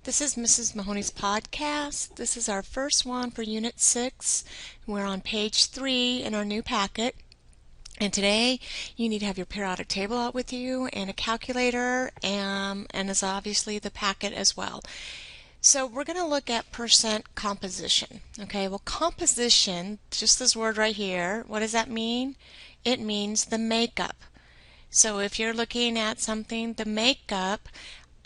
This is Mrs. Mahoney's podcast. This is our first one for Unit 6. We're on page 3 in our new packet. And today you need to have your periodic table out with you and a calculator and as obviously the packet as well. So we're going to look at percent composition. Okay, well composition, just this word right here, what does that mean? It means the makeup. So if you're looking at something, the makeup,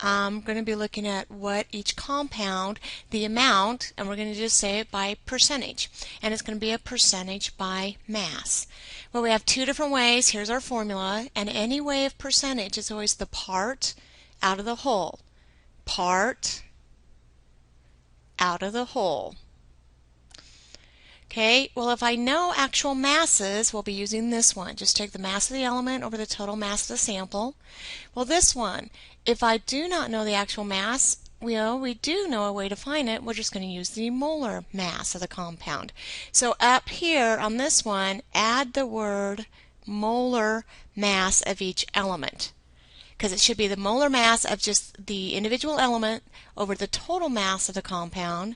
I'm going to be looking at what each compound, the amount, and we're going to just say it by percentage. And it's going to be a percentage by mass. Well, we have two different ways. Here's our formula. And any way of percentage is always the part out of the whole. Part out of the whole. Okay, well if I know actual masses, we'll be using this one. Just take the mass of the element over the total mass of the sample. Well this one, if I do not know the actual mass, we do know a way to find it. We're just going to use the molar mass of the compound. So up here on this one, add the word molar mass of each element. Because it should be the molar mass of just the individual element over the total mass of the compound.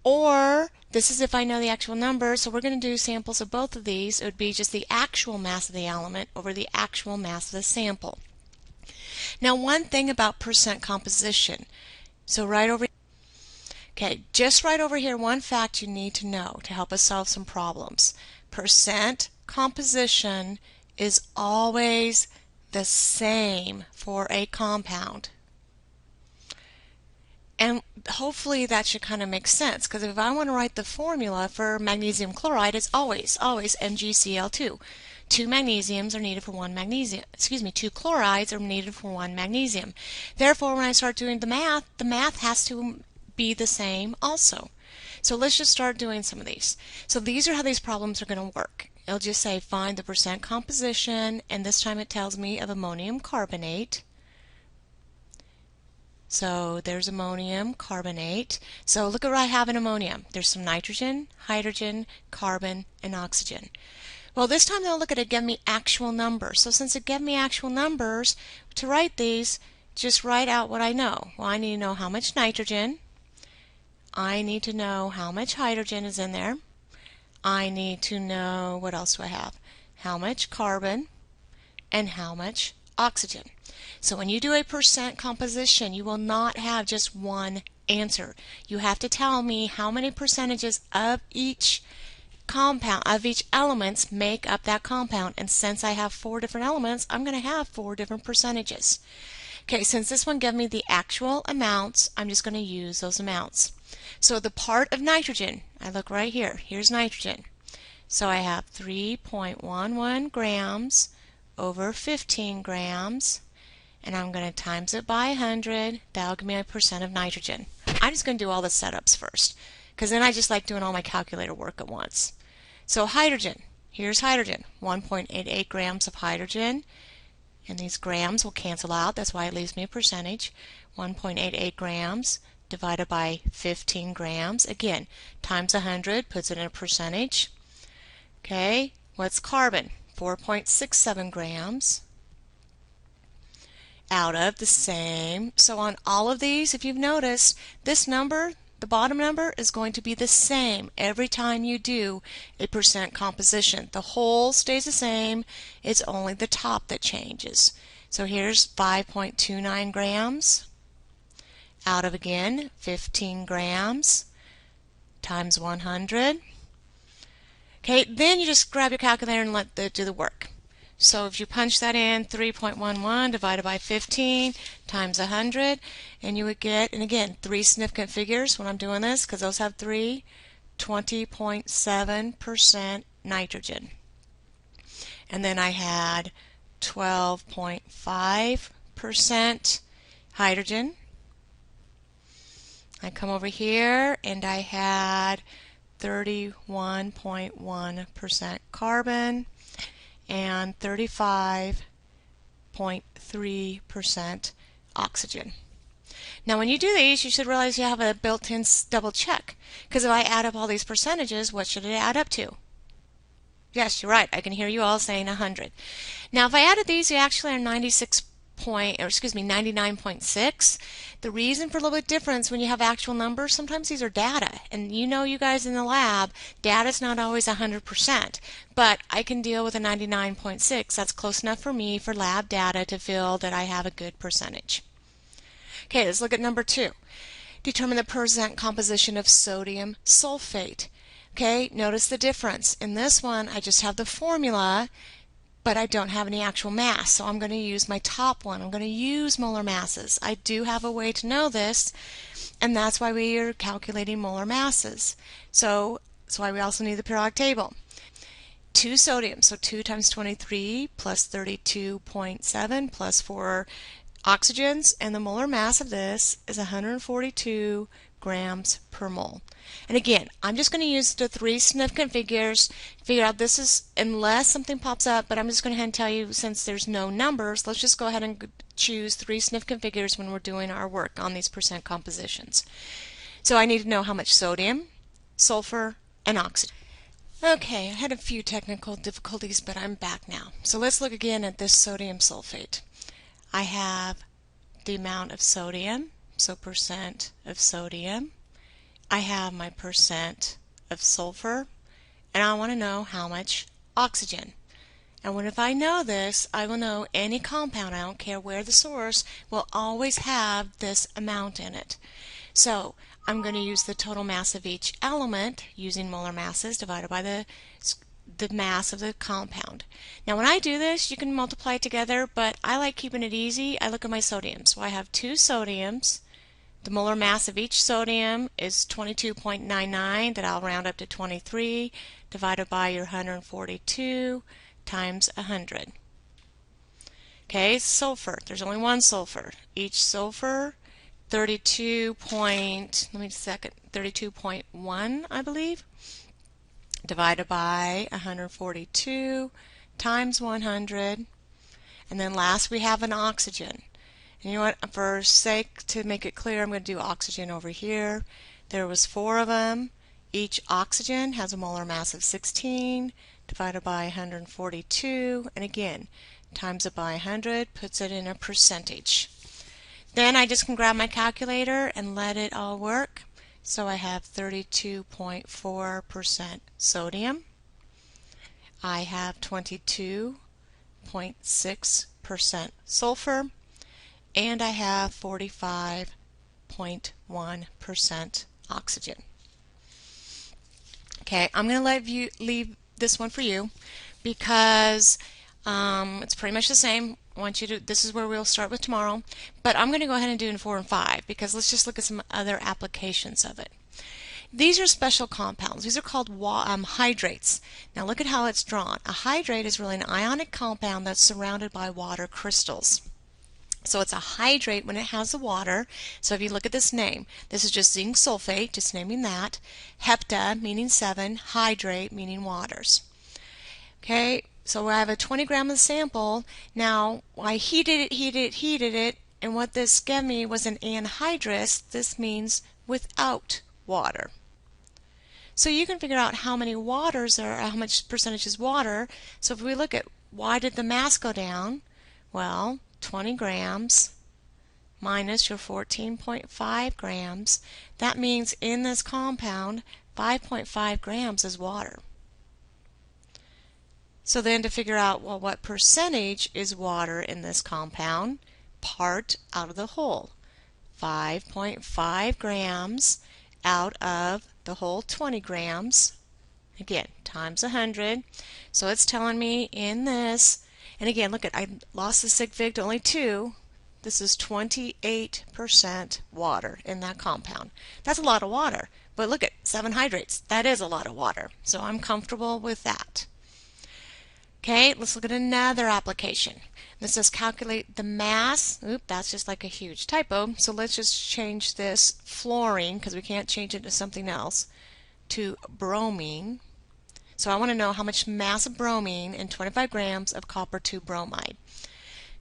Or, this is if I know the actual number, so we're going to do samples of both of these. It would be just the actual mass of the element over the actual mass of the sample. Now one thing about percent composition. So just right over here, one fact you need to know to help us solve some problems. Percent composition is always the same for a compound. And hopefully that should kind of make sense, because if I want to write the formula for magnesium chloride, it's always MgCl2. Two magnesiums are needed for one magnesium. Two chlorides are needed for one magnesium. Therefore, when I start doing the math has to be the same also. So let's just start doing some of these. So these are how these problems are going to work. It'll just say find the percent composition, and this time it tells me of ammonium carbonate. So there's ammonium carbonate. So look at what I have in ammonium. There's some nitrogen, hydrogen, carbon, and oxygen. Well, this time they'll look at it, give me actual numbers. So since it gave me actual numbers, to write these, just write out what I know. Well, I need to know how much nitrogen. I need to know how much hydrogen is in there. I need to know, what else do I have? How much carbon and how much oxygen. So when you do a percent composition, you will not have just one answer. You have to tell me how many percentages of each compound, of each elements make up that compound. And since I have 4 different elements, I'm going to have 4 different percentages. Okay, since this one gave me the actual amounts, I'm just going to use those amounts. So the part of nitrogen, I look right here. Here's nitrogen. So I have 3.11 grams over 15 grams. And I'm going to times it by 100. That'll give me a percent of nitrogen. I'm just going to do all the setups first, because then I just like doing all my calculator work at once. So hydrogen. Here's hydrogen. 1.88 grams of hydrogen. And these grams will cancel out. That's why it leaves me a percentage. 1.88 grams divided by 15 grams. Again, times 100 puts it in a percentage. Okay, what's carbon? 4.67 grams. Out of the same. So on all of these, if you've noticed, this number, the bottom number, is going to be the same every time you do a percent composition. The whole stays the same. It's only the top that changes. So here's 5.29 grams. Out of, again, 15 grams times 100. Okay, then you just grab your calculator and do the work. So if you punch that in, 3.11 divided by 15 times 100, and you would get, and again, 3 significant figures when I'm doing this, because those have 3, 20.7% nitrogen. And then I had 12.5% hydrogen. I come over here, and I had 31.1% carbon and 35.3% oxygen. Now when you do these, you should realize you have a built-in double check, because if I add up all these percentages, what should it add up to? Yes, you're right. I can hear you all saying 100. Now if I added these, you actually are 96 99.6. The reason for a little bit difference when you have actual numbers, sometimes these are data. And you guys in the lab, data is not always 100%. But I can deal with a 99.6. That's close enough for me for lab data to feel that I have a good percentage. Okay, let's look at number 2. Determine the percent composition of sodium sulfate. Okay, notice the difference. In this one, I just have the formula, but I don't have any actual mass. So I'm going to use my top one. I'm going to use molar masses. I do have a way to know this, and that's why we are calculating molar masses. So that's why we also need the periodic table. 2 sodium, so 2 times 23 plus 32.7 plus 4 oxygens, and the molar mass of this is 142 grams per mole. And again, I'm just going to use the 3 significant figures, figure out this is, unless something pops up, but I'm just going to go ahead and tell you, since there's no numbers, let's just go ahead and choose 3 significant figures when we're doing our work on these percent compositions. So I need to know how much sodium, sulfur, and oxygen. Okay, I had a few technical difficulties, but I'm back now. So let's look again at this sodium sulfate. I have the amount of sodium, so percent of sodium. I have my percent of sulfur, and I want to know how much oxygen. And if I know this, I will know any compound, I don't care where the source, will always have this amount in it. So I'm going to use the total mass of each element using molar masses divided by the mass of the compound. Now when I do this, you can multiply it together, but I like keeping it easy. I look at my sodium. So I have 2 sodiums. The molar mass of each sodium is 22.99, that I'll round up to 23, divided by your 142 times 100. Okay, sulfur. There's only one sulfur. Each sulfur, 32.1, I believe, divided by 142 times 100. And then last we have an oxygen. And you know what, for sake to make it clear, I'm going to do oxygen over here. There was 4 of them. Each oxygen has a molar mass of 16 divided by 142, and again times it by 100 puts it in a percentage. Then I just can grab my calculator and let it all work. So I have 32.4% sodium. I have 22.6% sulfur. And I have 45.1% oxygen. Okay, I'm going to leave this one for you because it's pretty much the same. I want you to, this is where we'll start with tomorrow, but I'm going to go ahead and do in 4 and 5 because let's just look at some other applications of it. These are special compounds. These are called hydrates. Now look at how it's drawn. A hydrate is really an ionic compound that's surrounded by water crystals. So it's a hydrate when it has the water. So if you look at this name, this is just zinc sulfate, just naming that. Hepta, meaning 7. Hydrate, meaning waters. Okay, so I have a 20 gram of sample. Now, I heated it, and what this gave me was an anhydrous. This means without water. So you can figure out how many waters there are, how much percentage is water. So if we look at why did the mass go down? Well, 20 grams minus your 14.5 grams. That means in this compound, 5.5 grams is water. So then to figure out, well, what percentage is water in this compound? Part out of the whole. 5.5 grams out of the whole 20 grams. Again, times 100. So it's telling me in this, and again, look at, I lost the sig fig to only 2. This is 28% water in that compound. That's a lot of water. But look at 7 hydrates. That is a lot of water. So I'm comfortable with that. Okay, let's look at another application. This says calculate the mass. Oop, that's just like a huge typo. So let's just change this fluorine, because we can't change it to something else, to bromine. So I want to know how much mass of bromine in 25 grams of copper 2 bromide.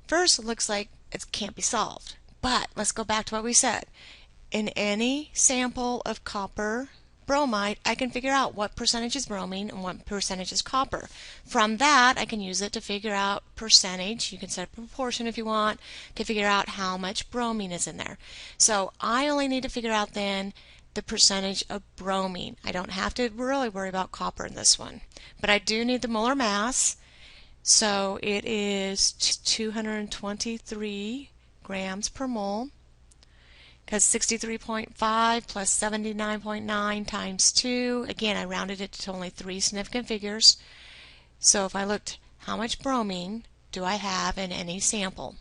First, it looks like it can't be solved. But let's go back to what we said. In any sample of copper bromide, I can figure out what percentage is bromine and what percentage is copper. From that, I can use it to figure out percentage. You can set a proportion if you want to figure out how much bromine is in there. So I only need to figure out then the percentage of bromine. I don't have to really worry about copper in this one. But I do need the molar mass. So it is 223 grams per mole, because 63.5 plus 79.9 times 2, again I rounded it to only 3 significant figures. So if I looked, how much bromine do I have in any sample?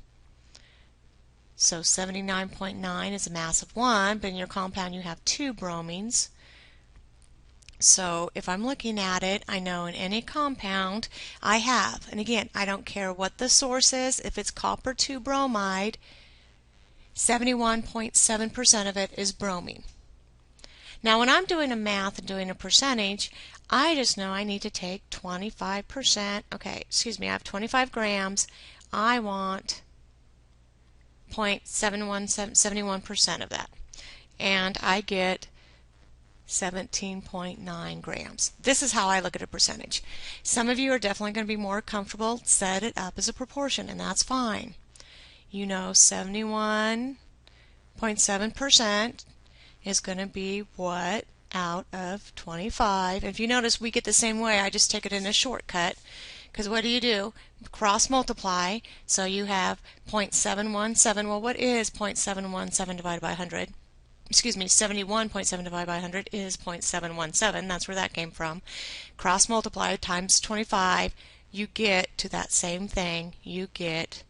So 79.9 is a mass of 1, but in your compound you have 2 bromines. So if I'm looking at it, I know in any compound I have, and again, I don't care what the source is, if it's copper 2 bromide, 71.7% of it is bromine. Now when I'm doing a math and doing a percentage, I just know I need to take 25%, I have 25 grams, I want 71% of that, and I get 17.9 grams. This is how I look at a percentage. Some of you are definitely going to be more comfortable, set it up as a proportion, and that's fine. You know 71.7% is going to be what out of 25. If you notice, we get the same way. I just take it in a shortcut, because what do? Cross multiply, so you have 0.717. Well, what is 0.717 divided by 100? 71.7 divided by 100 is 0.717. That's where that came from. Cross multiply times 25, you get to that same thing. You get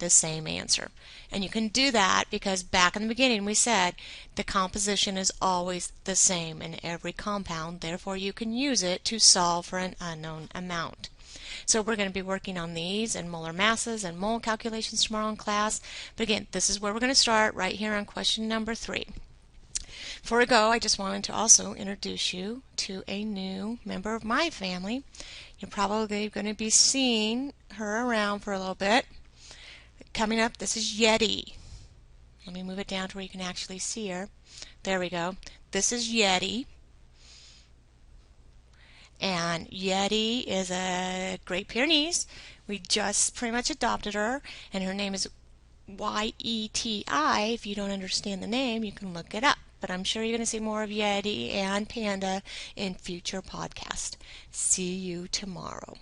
the same answer. And you can do that because back in the beginning we said the composition is always the same in every compound. Therefore, you can use it to solve for an unknown amount. So we're going to be working on these and molar masses and mole calculations tomorrow in class. But again, this is where we're going to start right here on question number 3. Before we go, I just wanted to also introduce you to a new member of my family. You're probably going to be seeing her around for a little bit. Coming up, this is Yeti. Let me move it down to where you can actually see her. There we go. This is Yeti. And Yeti is a Great Pyrenees. We just pretty much adopted her, and her name is Y-E-T-I. If you don't understand the name, you can look it up. But I'm sure you're going to see more of Yeti and Panda in future podcasts. See you tomorrow.